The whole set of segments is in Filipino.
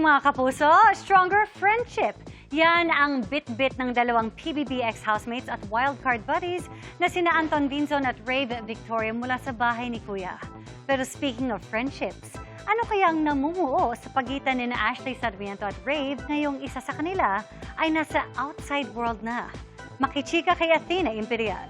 mga kapuso, stronger friendship. Yan ang bit-bit ng dalawang PBB ex-housemates at wildcard buddies na sina Anton Vinzon at Rave Victoria mula sa bahay ni Kuya. Pero speaking of friendships, ano kaya ang namumuo sa pagitan ni Ashley Sarmiento at Rave ngayong isa sa kanila ay nasa outside world na? Makichika kay Athena Imperial.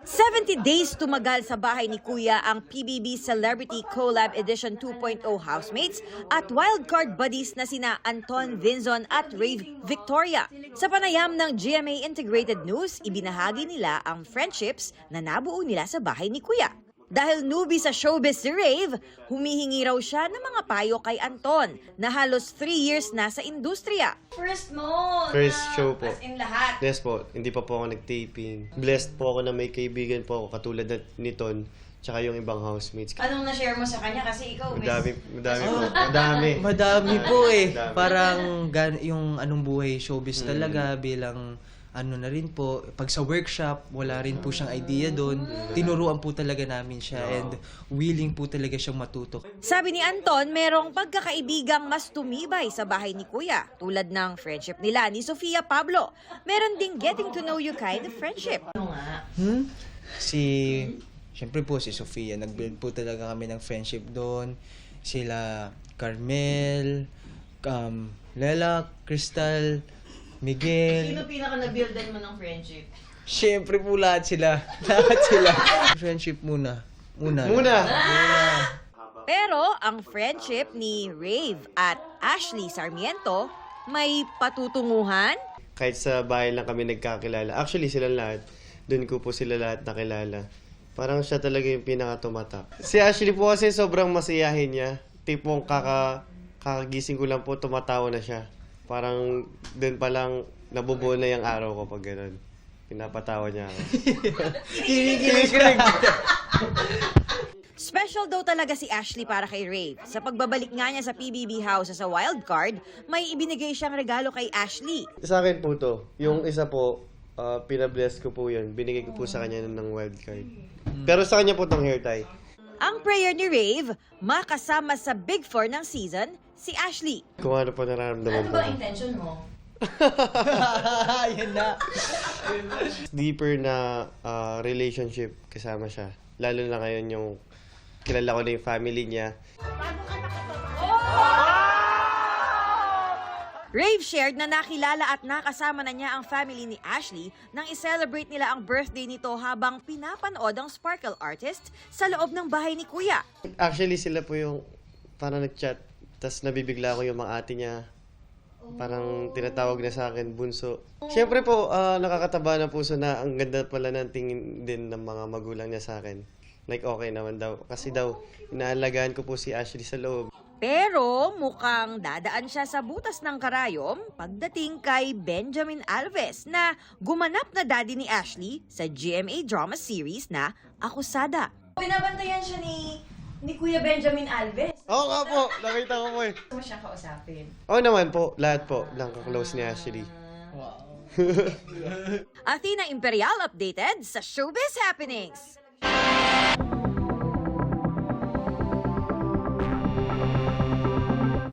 70 days tumagal sa bahay ni Kuya ang PBB Celebrity Collab Edition 2.0 housemates at wildcard buddies na sina Anton Vinzon at Rave Victoria. Sa panayam ng GMA Integrated News, ibinahagi nila ang friendships na nabuo nila sa bahay ni Kuya. Dahil newbie sa showbiz si Rave, humihingi raw siya ng mga payo kay Anton na halos 3 years na sa industriya. First show po. As in lahat. Yes po, hindi pa po ako nag-taping. Blessed po ako na may kaibigan po ako katulad ni Ton, tsaka yung ibang housemates. Anong na-share mo sa kanya? Kasi ikaw, Madami po. Madami. Madami po eh. Madami. Parang yung anong buhay showbiz talaga bilang ano na rin po, pag sa workshop, wala rin po siyang idea doon. Tinuruan po talaga namin siya and willing po talaga siyang matuto. Sabi ni Anton, merong pagkakaibigang mas tumibay sa bahay ni Kuya, tulad ng friendship nila ni Sofia Pablo. Meron ding getting to know you kind of friendship. Siyempre po si Sofia, nag-build po talaga kami ng friendship doon. Sila Carmel, Lela, Crystal, Miguel. Sino pinaka na-buildan mo ng friendship? Siyempre po lahat sila. Lahat sila. Friendship muna. Muna. Pero ang friendship ni Rave at Ashley Sarmiento may patutunguhan. Kahit sa bahay lang kami nagkakilala. Actually, sila lahat. Doon ko po sila lahat nakilala. Parang siya talaga yung pinaka-tumatak. Si Ashley po kasi sobrang masiyahin niya. Tipong kakagising ko lang po, tumatawa na siya. Parang doon pa lang nabubuo na yung araw ko pag gano'n. Pinapatawa niya ako. Kinikilig. Special daw talaga si Ashley para kay Rave. Sa pagbabalik nga niya sa PBB House sa wildcard, may ibinigay siyang regalo kay Ashley. Sa akin po to. Yung isa po, pinabless ko po yun. Binigay ko po sa kanya ng wildcard. Pero sa kanya po tong hair tie. Ang prayer ni Rave, makasama sa Big Four ng season, si Ashley. Kung ano po nararamdaman Ano ko. ba intention mo? Yan na. Deeper na relationship kasama siya. Lalo na ngayon yung kilala ko na yung family niya. Rave shared na nakilala at nakasama na niya ang family ni Ashley nang i-celebrate nila ang birthday nito habang pinapanood ang Sparkle Artist sa loob ng bahay ni Kuya. Actually, sila po yung parang nag-chat. Tapos nabibigla ko yung mga ate niya. Parang tinatawag na sa akin, bunso. Siyempre po, nakakataba ng puso na ang ganda pala ng tingin din ng mga magulang niya sa akin. Like, okay naman daw. Kasi daw, inaalagaan ko po si Ashley sa loob. Pero mukhang dadaan siya sa butas ng karayom pagdating kay Benjamin Alves na gumanap na daddy ni Ashley sa GMA drama series na Akusada. Binabantayan siya ni Kuya Benjamin Alves. Oo nga po, nakita ko po eh. Gusto mo siya kausapin? Oo naman po, lahat po. Lang close ni Ashley. Athena Imperial updated sa Showbiz Happenings.